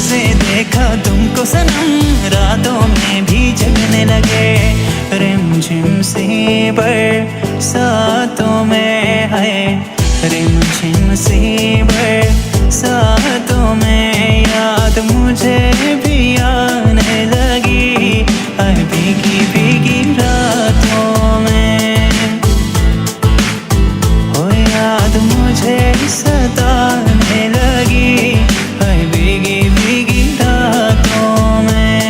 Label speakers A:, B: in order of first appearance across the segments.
A: से देखा तुमको सनम रातों में भी जगने लगे। रिमझिम सी बरसातों में है, रिमझिम सी बरसातों में याद मुझे भी आने लगी। है भीगी भीगी रातों में हो याद मुझे सताने लगी। है भीगी भीगी रातों में।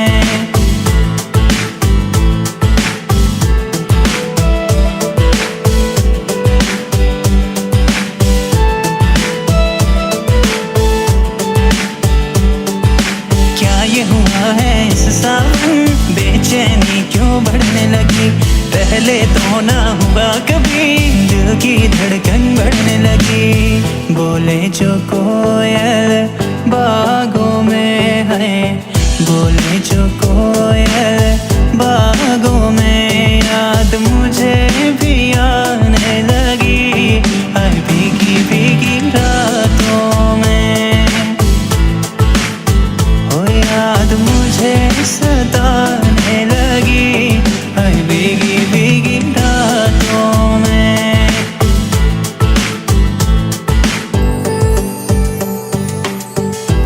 A: क्या ये हुआ है इस सावन, बेचैनी क्यों बढ़ने लगी। पहले तो ना हुआ कभी, दिल की धड़कन बढ़ने लगी। बोले जो कोयल बागों में है, बोले जो कोयल बागों में याद मुझे भी आने लगी। है भीगी भीगी रातों में हो याद मुझे सताने लगी। है भीगी भीगी रातों में।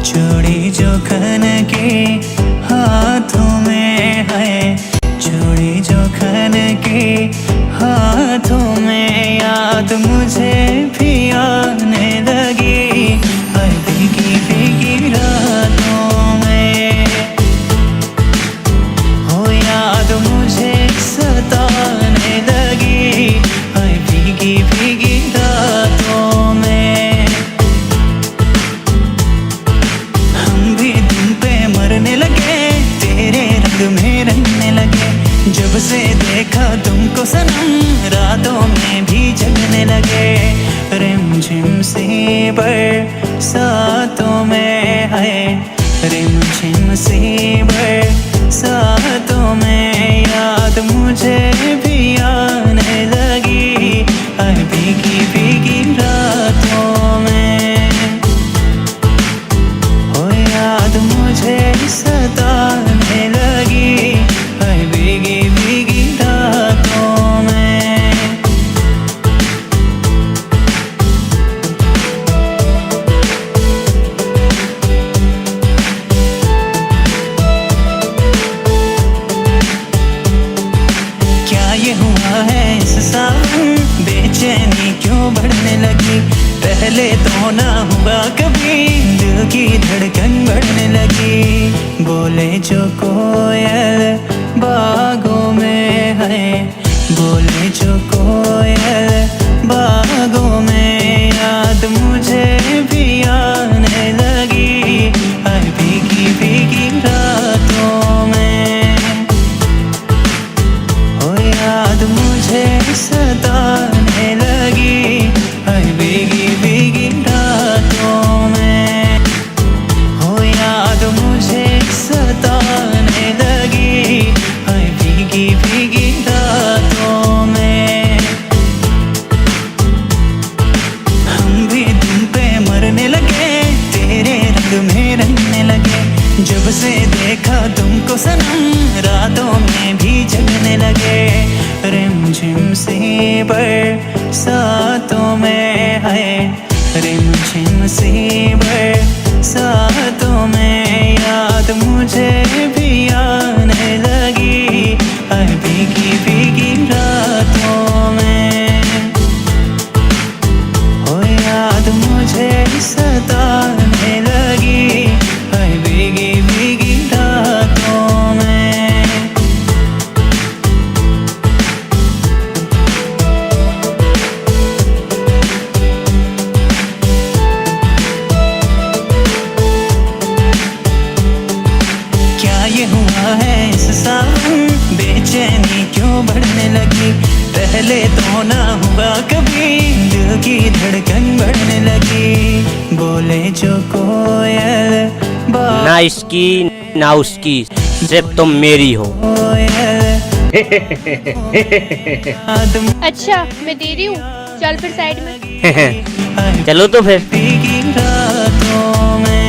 A: चूड़ी जो खन के हाथों में है, चूड़ी जो खन के हाथों में याद मुझे भी आने लगी। है भीगी भीगी रातों में हो याद मुझे सताने लगी। है भीगी भीगी रातों में। हम भी तुम पे मरने लगे, तेरे रंग में रंगने लगे। जब से देखा तुमको सनम रातों में भी जगने लगे। रिमझिम सी बरसातों में है, रिमझिम सी बरसातों में याद मुझे भी आने लगी। है भीगी भीगी रातों में हो याद मुझे सताने लगी। है भीगी भीगी रातों में। क्या ये हुआ है इस सावन, बेचैनी क्यों बढ़ने लगी। पहले तो ना हुआ कभी, दिल की धड़कन बढ़ने लगी। बोले जो कोयल बागों में है, बोले जो कोयल बागों में याद मुझे भी आने लगी। है भीगी भीगी रातों में हो याद मुझे सताने लगी। है भीगी भीगी रातों में हो याद मुझे सताने लगी। है भीगी भीगी रातों में। हम भी तुम पे मरने लगे, तेरे रंग में रंगने लगे। जब से देखा तुमको सनम रातों में भी जगने लगे। रिमझिम सी बरसातों में है, रिमझिम सी बरसातों में याद मुझे भी आने लगी। है भीगी भीगी रातों में हो याद मुझे सताने लगी। है भीगी भीगी रातों में। क्या ये हुआ है इस सावन, बेचैनी क्यों बढ़ने लगी। पहले तो ना हुआ कभी, दिल की धड़कन बढ़ने लगी। बोले जो कोयल
B: ना इसकी ना उसकी, सिर्फ तुम मेरी हो।
C: अच्छा मैं दे रही हूँ, चल फिर साइड में।
B: चलो तो फिर।
A: भीगी रातों में